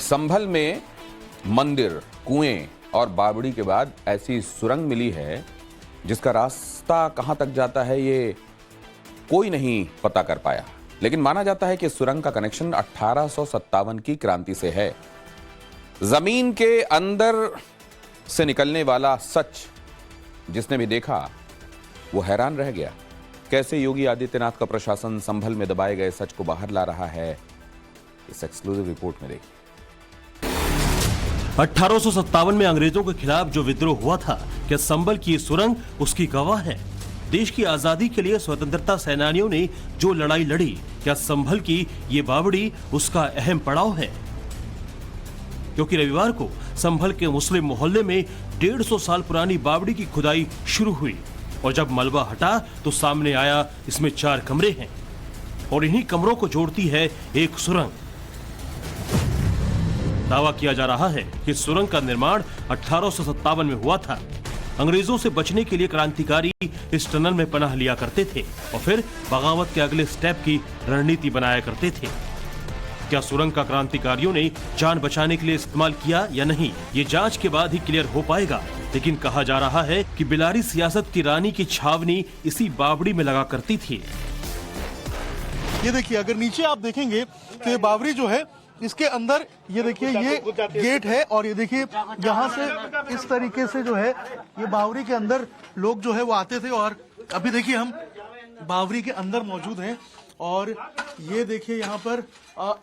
संभल में मंदिर, कुएं और बावड़ी के बाद ऐसी सुरंग मिली है जिसका रास्ता कहां तक जाता है ये कोई नहीं पता कर पाया। लेकिन माना जाता है कि सुरंग का कनेक्शन 1857 की क्रांति से है। जमीन के अंदर से निकलने वाला सच जिसने भी देखा वो हैरान रह गया। कैसे योगी आदित्यनाथ का प्रशासन संभल में दबाए गए सच को बाहर ला रहा है, इस एक्सक्लूसिव रिपोर्ट में देखिए। 1857 में अंग्रेजों के खिलाफ जो विद्रोह हुआ था, क्या संभल की ये सुरंग उसकी गवाह है? देश की आजादी के लिए स्वतंत्रता सेनानियों ने जो लड़ाई लड़ी, क्या संभल की ये बावड़ी उसका अहम पड़ाव है? क्योंकि रविवार को संभल के मुस्लिम मोहल्ले में 150 साल पुरानी बावड़ी की खुदाई शुरू हुई और जब मलबा हटा तो सामने आया इसमें 4 कमरे हैं और इन्हीं कमरों को जोड़ती है एक सुरंग। दावा किया जा रहा है कि सुरंग का निर्माण 1857 में हुआ था। अंग्रेजों से बचने के लिए क्रांतिकारी इस टनल में पनाह लिया करते थे और फिर बगावत के अगले स्टेप की रणनीति बनाया करते थे। क्या सुरंग का क्रांतिकारियों ने जान बचाने के लिए इस्तेमाल किया या नहीं, ये जांच के बाद ही क्लियर हो पाएगा। लेकिन कहा जा रहा है कि बिलारी सियासत की रानी की छावनी इसी बावड़ी में लगा करती थी। ये देखिए, अगर नीचे आप देखेंगे तो ये बावड़ी जो है, इसके अंदर ये देखिए ये गेट है और ये देखिए यहाँ से इस तरीके से जो है ये बावड़ी के अंदर लोग जो है वो आते थे। और अभी देखिए हम बावड़ी के अंदर मौजूद हैं और ये देखिए यहाँ पर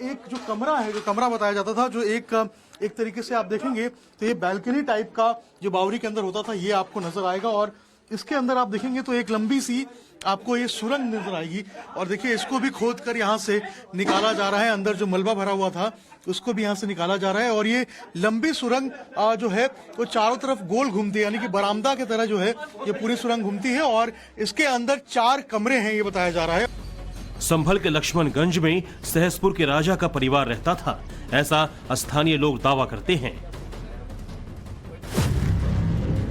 एक जो कमरा है, जो कमरा बताया जाता था, जो एक तरीके से आप देखेंगे तो ये बैल्कनी टाइप का जो बावड़ी के अंदर होता था ये आपको नजर आएगा। और इसके अंदर आप देखेंगे तो एक लंबी सी आपको ये सुरंग नजर आएगी और देखिए इसको भी खोद कर यहाँ से निकाला जा रहा है। अंदर जो मलबा भरा हुआ था उसको भी यहाँ से निकाला जा रहा है और ये लंबी सुरंग जो है वो चारों तरफ गोल घूमती है, यानी कि बरामदा की तरह जो है ये पूरी सुरंग घूमती है और इसके अंदर 4 कमरे हैं, ये बताया जा रहा है। संभल के लक्ष्मणगंज में सहसपुर के राजा का परिवार रहता था, ऐसा स्थानीय लोग दावा करते हैं।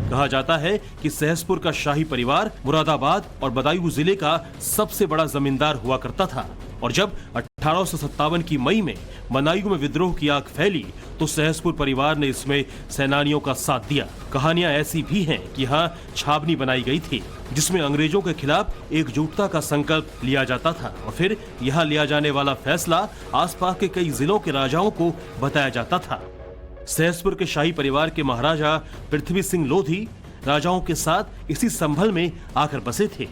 कहा जाता है कि सहसपुर का शाही परिवार मुरादाबाद और बदायूं जिले का सबसे बड़ा जमींदार हुआ करता था और जब 1857 की मई में बदायूं में विद्रोह की आग फैली तो सहसपुर परिवार ने इसमें सेनानियों का साथ दिया। कहानियां ऐसी भी हैं कि यहाँ छावनी बनाई गई थी जिसमें अंग्रेजों के खिलाफ एकजुटता का संकल्प लिया जाता था और फिर यहाँ लिया जाने वाला फैसला आसपास के कई जिलों के राजाओं को बताया जाता था। सहसपुर के शाही परिवार के महाराजा पृथ्वी सिंह लोधी राजाओं के साथ इसी संभल में आकर बसे थे।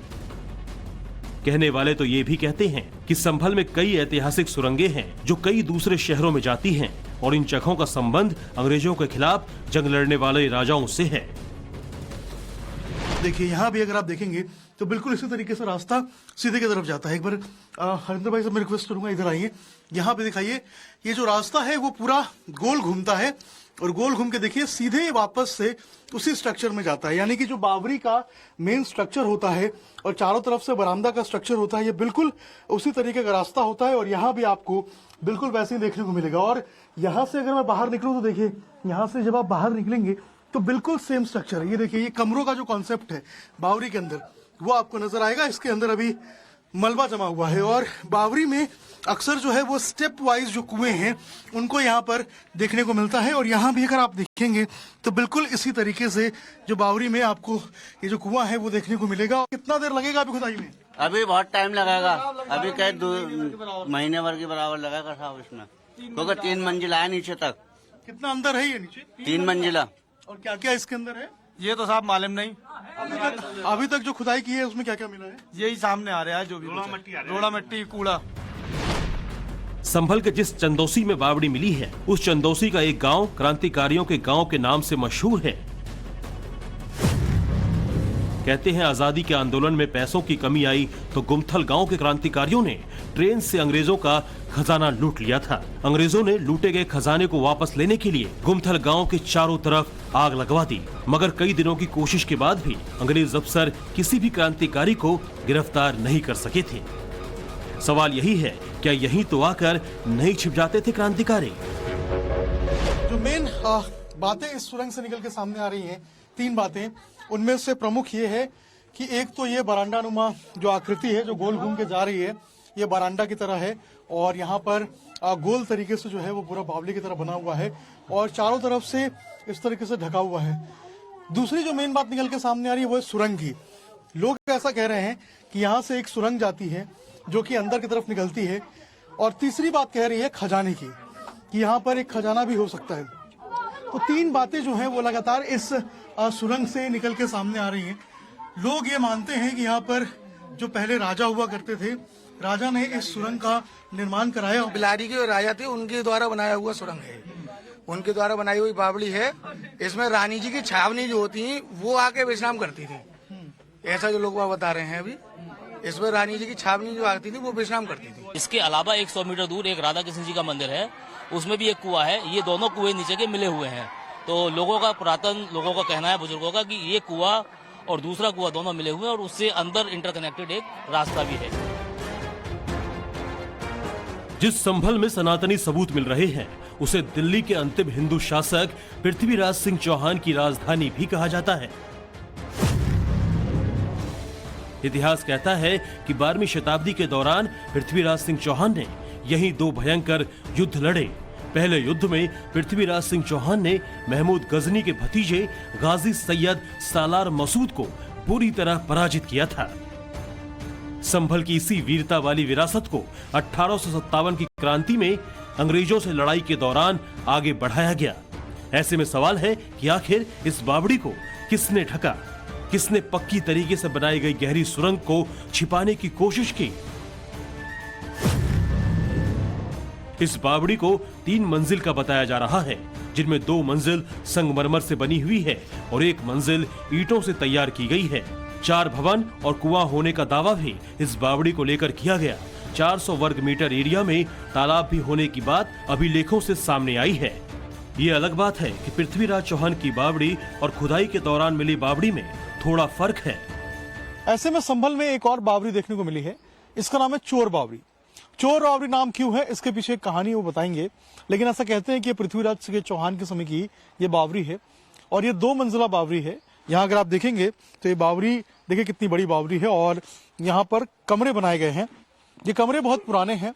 कहने वाले तो ये भी कहते हैं कि संभल में कई ऐतिहासिक सुरंगें हैं जो कई दूसरे शहरों में जाती हैं और इन जगहों का संबंध अंग्रेजों के खिलाफ जंग लड़ने वाले राजाओं से है। देखिए यहाँ भी अगर आप देखेंगे तो बिल्कुल इसी तरीके से रास्ता सीधे की तरफ जाता है। एक बार हरिंदर भाई से मैं रिक्वेस्ट करूंगा, इधर आइए। यहाँ पे दिखाइए, ये जो रास्ता है वो पूरा गोल घूमता है और गोल घूम के देखिए सीधे वापस से उसी स्ट्रक्चर में जाता है, यानी कि जो बावड़ी का मेन स्ट्रक्चर होता है और चारों तरफ से बरामदा का स्ट्रक्चर होता है, ये बिल्कुल उसी तरीके का रास्ता होता है और यहाँ भी आपको बिल्कुल वैसे ही देखने को मिलेगा। और यहाँ से अगर मैं बाहर निकलूँ तो देखिए यहाँ से जब आप बाहर निकलेंगे तो बिल्कुल सेम स्ट्रक्चर है। ये देखिए ये कमरों का जो कॉन्सेप्ट है बावड़ी के अंदर वो आपको नजर आएगा। इसके अंदर अभी मलबा जमा हुआ है और बावड़ी में अक्सर जो है वो स्टेप वाइज जो कुएं हैं उनको यहाँ पर देखने को मिलता है और यहाँ भी अगर आप देखेंगे तो बिल्कुल इसी तरीके से जो बावड़ी में आपको ये जो कुआं है वो देखने को मिलेगा। कितना देर लगेगा अभी खुदाई में? अभी बहुत टाइम लगेगा, अभी कई 2 महीने भर के बराबर लगेगा साहब इसमें, क्योंकि 3 मंजिला है नीचे तक। कितना अंदर है ये नीचे? 3 मंजिला। और क्या क्या इसके अंदर है ये तो साहब मालूम नहीं। अभी तक जो खुदाई की है उसमें क्या क्या मिला है? यही सामने आ रहा है, जो भी रोड़ा मिट्टी कूड़ा। संभल के जिस चंदौसी में बावड़ी मिली है उस चंदौसी का एक गांव क्रांतिकारियों के गांव के नाम से मशहूर है। कहते हैं आजादी के आंदोलन में पैसों की कमी आई तो गुमथल गांव के क्रांतिकारियों ने ट्रेन से अंग्रेजों का खजाना लूट लिया था। अंग्रेजों ने लूटे गए खजाने को वापस लेने के लिए गुमथल गांव के चारों तरफ आग लगवा दी, मगर कई दिनों की कोशिश के बाद भी अंग्रेज अफसर किसी भी क्रांतिकारी को गिरफ्तार नहीं कर सके थे। सवाल यही है, क्या यहीं तो आकर नहीं छिप जाते थे क्रांतिकारी? जो मेन बातें इस सुरंग से निकल के सामने आ रही हैं, 3 बातें, उनमें से प्रमुख ये है कि एक तो ये बरांडानुमा जो आकृति है जो गोल घूम के जा रही है, ये बरांडा की तरह है और यहाँ पर गोल तरीके से जो है वो पूरा बावली की तरह बना हुआ है और चारों तरफ से इस तरीके से ढका हुआ है। दूसरी जो मेन बात निकल के सामने आ रही है वो है सुरंग की। लोग ऐसा कह रहे हैं कि यहाँ से एक सुरंग जाती है जो कि अंदर की तरफ निकलती है। और तीसरी बात कह रही है खजाने की, कि यहाँ पर एक खजाना भी हो सकता है। तो तीन बातें जो हैं वो लगातार इस सुरंग से निकल के सामने आ रही हैं। लोग ये मानते हैं कि यहाँ पर जो पहले राजा हुआ करते थे, राजा ने इस सुरंग का निर्माण कराया। बिलारी के राजा थे उनके द्वारा बनाया हुआ सुरंग है, उनके द्वारा बनाई हुई बावड़ी है। इसमें रानी जी की छावनी जो होती है वो आके विश्राम करती थी, ऐसा जो लोग बता रहे हैं अभी। इसमें रानी जी की छावनी जो आती थी वो विश्राम करती थी। इसके अलावा 100 मीटर दूर एक राधा कृष्ण जी का मंदिर है, उसमें भी एक कुआं है। ये दोनों कुएं नीचे के मिले हुए हैं। तो लोगों का पुरातन लोगों का कहना है, बुजुर्गों का, कि ये कुआं और दूसरा कुआं दोनों मिले हुए हैं और उससे अंदर इंटरकनेक्टेड एक रास्ता भी है। जिस संभल में सनातनी सबूत मिल रहे हैं उसे दिल्ली के अंतिम हिंदू शासक पृथ्वीराज सिंह चौहान की राजधानी भी कहा जाता है। इतिहास कहता है कि 12वीं शताब्दी के दौरान पृथ्वीराज सिंह चौहान ने यहीं 2 भयंकर युद्ध लड़े। पहले युद्ध में पृथ्वीराज सिंह चौहान ने महमूद गजनी के भतीजे गाजी सैयद सालार मसूद को बुरी तरह पराजित किया था। संभल की इसी वीरता वाली विरासत को 1857 की क्रांति में अंग्रेजों से लड़ाई के दौरान आगे बढ़ाया गया। ऐसे में सवाल है कि आखिर इस बावड़ी को किसने ढका, किसने पक्की तरीके से बनाई गई गहरी सुरंग को छिपाने की कोशिश की। इस बावड़ी को 3 मंजिल का बताया जा रहा है, जिनमें 2 मंजिल संगमरमर से बनी हुई है और 1 मंजिल ईंटों से तैयार की गई है। 4 भवन और कुआं होने का दावा भी इस बावड़ी को लेकर किया गया। 400 वर्ग मीटर एरिया में तालाब भी होने की बात अभिलेखों से सामने आई है। ये अलग बात है कि पृथ्वीराज चौहान की बावड़ी और खुदाई के दौरान मिली बावड़ी में थोड़ा फर्क है। ऐसे में संभल में एक और बावड़ी देखने को मिली है, इसका नाम है चोर बावड़ी। चोर बावड़ी नाम क्यों है, इसके पीछे एक कहानी वो बताएंगे, लेकिन ऐसा कहते हैं कि पृथ्वीराज के चौहान के समय की ये बावड़ी है और ये 2 मंजिला बावड़ी है। यहाँ अगर आप देखेंगे तो ये बावड़ी देखिए कितनी बड़ी बावड़ी है और यहाँ पर कमरे बनाए गए हैं। ये कमरे बहुत पुराने हैं,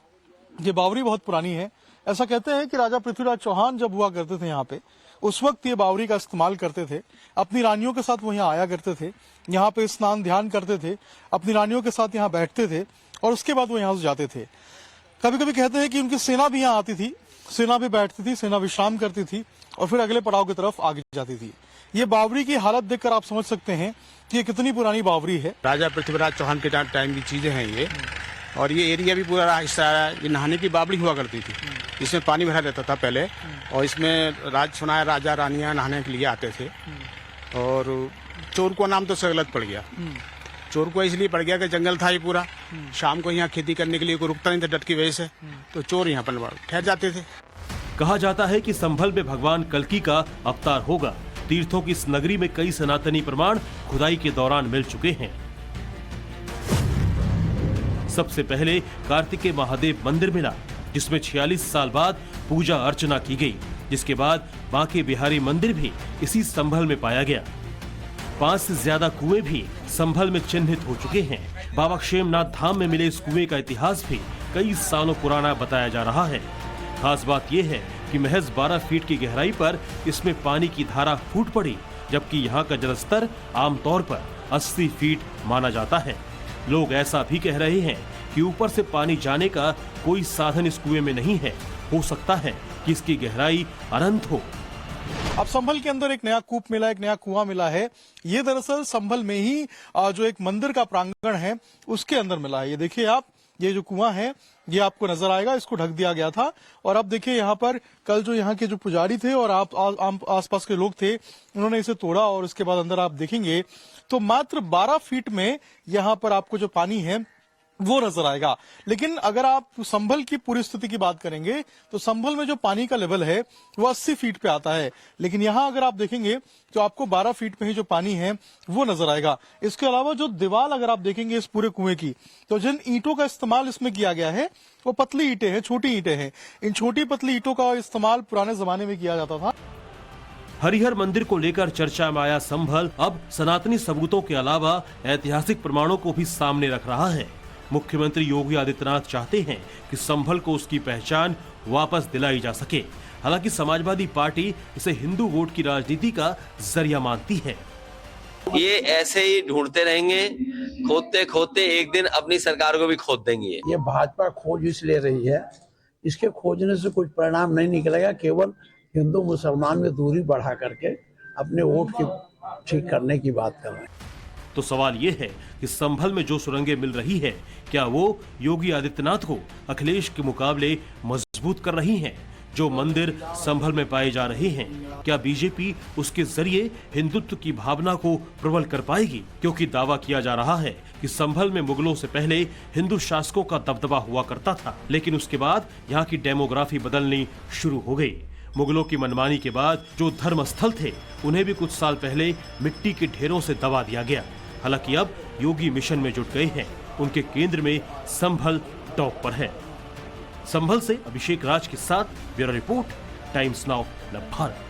ये बावड़ी बहुत पुरानी है। ऐसा कहते हैं कि राजा पृथ्वीराज चौहान जब हुआ करते थे यहाँ पे, उस वक्त ये बावड़ी का इस्तेमाल करते थे। अपनी रानियों के साथ वो यहाँ आया करते थे, यहाँ पे स्नान ध्यान करते थे, अपनी रानियों के साथ यहाँ बैठते थे और उसके बाद वो यहाँ से जाते थे। कभी कभी कहते हैं कि उनकी सेना भी यहाँ आती थी, सेना भी बैठती थी, सेना विश्राम करती थी और फिर अगले पड़ाव की तरफ आगे जाती थी। ये बावड़ी की हालत देखकर आप समझ सकते हैं कि ये कितनी पुरानी बावड़ी है। राजा पृथ्वीराज चौहान के टाइम की चीजें हैं ये, और ये एरिया भी पूरा हिस्सा है। ये नहाने की बावड़ी हुआ करती थी, इसमें पानी भरा रहता था पहले, और इसमें सुनाया राजा रानियां नहाने के लिए आते थे। और चोर को नाम तो से गलत पड़ गया। चोर को इसलिए पड़ गया कि जंगल था ये पूरा, शाम को यहाँ खेती करने के लिए कोई रुकता नहीं था डट की वजह से, तो चोर यहाँ पर ठहर जाते थे। कहा जाता है कि संभल में भगवान कल्की का अवतार होगा। तीर्थों की इस नगरी में कई सनातनी प्रमाण खुदाई के दौरान मिल चुके हैं। सबसे पहले कार्तिकेय महादेव मंदिर मिला, जिसमें 46 साल बाद पूजा अर्चना की गई, जिसके बाद बांके बिहारी मंदिर भी इसी संभल में पाया गया। 5 से ज्यादा कुएं भी संभल में चिन्हित हो चुके हैं। बाबा क्षेमनाथ धाम में मिले इस कुएं का इतिहास भी कई सालों पुराना बताया जा रहा है। खास बात यह है कि महज 12 फीट की गहराई पर इसमें पानी की धारा फूट पड़ी, जबकि यहाँ का जलस्तर आमतौर पर 80 फीट माना जाता है। लोग ऐसा भी कह रहे हैं कि ऊपर से पानी जाने का कोई साधन इस कुएं में नहीं है। हो सकता है कि इसकी गहराई अनंत हो। अब संभल के अंदर एक नया कूप मिला, एक नया कुआं मिला है। ये दरअसल संभल में ही जो एक मंदिर का प्रांगण है उसके अंदर मिला है। ये देखिए आप, ये जो कुआं है ये आपको नजर आएगा, इसको ढक दिया गया था। और अब देखिए यहाँ पर कल जो यहाँ के जो पुजारी थे और आसपास के लोग थे, उन्होंने इसे तोड़ा और इसके बाद अंदर आप देखेंगे तो मात्र 12 फीट में यहाँ पर आपको जो पानी है वो नजर आएगा। लेकिन अगर आप संभल की पूरी स्थिति की बात करेंगे तो संभल में जो पानी का लेवल है वो 80 फीट पे आता है, लेकिन यहाँ अगर आप देखेंगे तो आपको 12 फीट में ही जो पानी है वो नजर आएगा। इसके अलावा जो दीवार अगर आप देखेंगे इस पूरे कुएं की, तो जिन ईंटों का इस्तेमाल इसमें किया गया है वो पतली ईंटें हैं, छोटी ईंटें हैं। इन छोटी पतली ईंटों का इस्तेमाल पुराने जमाने में किया जाता था। हरिहर मंदिर को लेकर चर्चा में आया संभल अब सनातनी सबूतों के अलावा ऐतिहासिक प्रमाणों को भी सामने रख रहा है। मुख्यमंत्री योगी आदित्यनाथ चाहते हैं कि संभल को उसकी पहचान वापस दिलाई जा सके। हालांकि समाजवादी पार्टी इसे हिंदू वोट की राजनीति का जरिया मानती है। ये ऐसे ही ढूंढते रहेंगे, खोदते खोदते एक दिन अपनी सरकार को भी खोद देंगे। ये भाजपा खोज इसलिए रही है, इसके खोजने से कुछ परिणाम नहीं निकलेगा, केवल हिंदू मुसलमान में दूरी बढ़ा करके अपने वोट की ठीक करने की बात कर रहे हैं। तो सवाल ये है कि संभल में जो सुरंगें मिल रही है, क्या वो योगी आदित्यनाथ को अखिलेश के मुकाबले मजबूत कर रही हैं? जो मंदिर संभल में पाए जा रहे हैं, क्या बीजेपी उसके जरिए हिंदुत्व की भावना को प्रबल कर पाएगी? क्योंकि दावा किया जा रहा है कि संभल में मुगलों से पहले हिंदू शासकों का दबदबा हुआ करता था, लेकिन उसके बाद यहाँ की डेमोग्राफी बदलनी शुरू हो गई। मुगलों की मनमानी के बाद जो धर्म स्थल थे, उन्हें भी कुछ साल पहले मिट्टी के ढेरों से दबा दिया गया। हालांकि अब योगी मिशन में जुट गए हैं, उनके केंद्र में संभल टॉप पर है। संभल से अभिषेक राज के साथ bureau report, times now Bharat.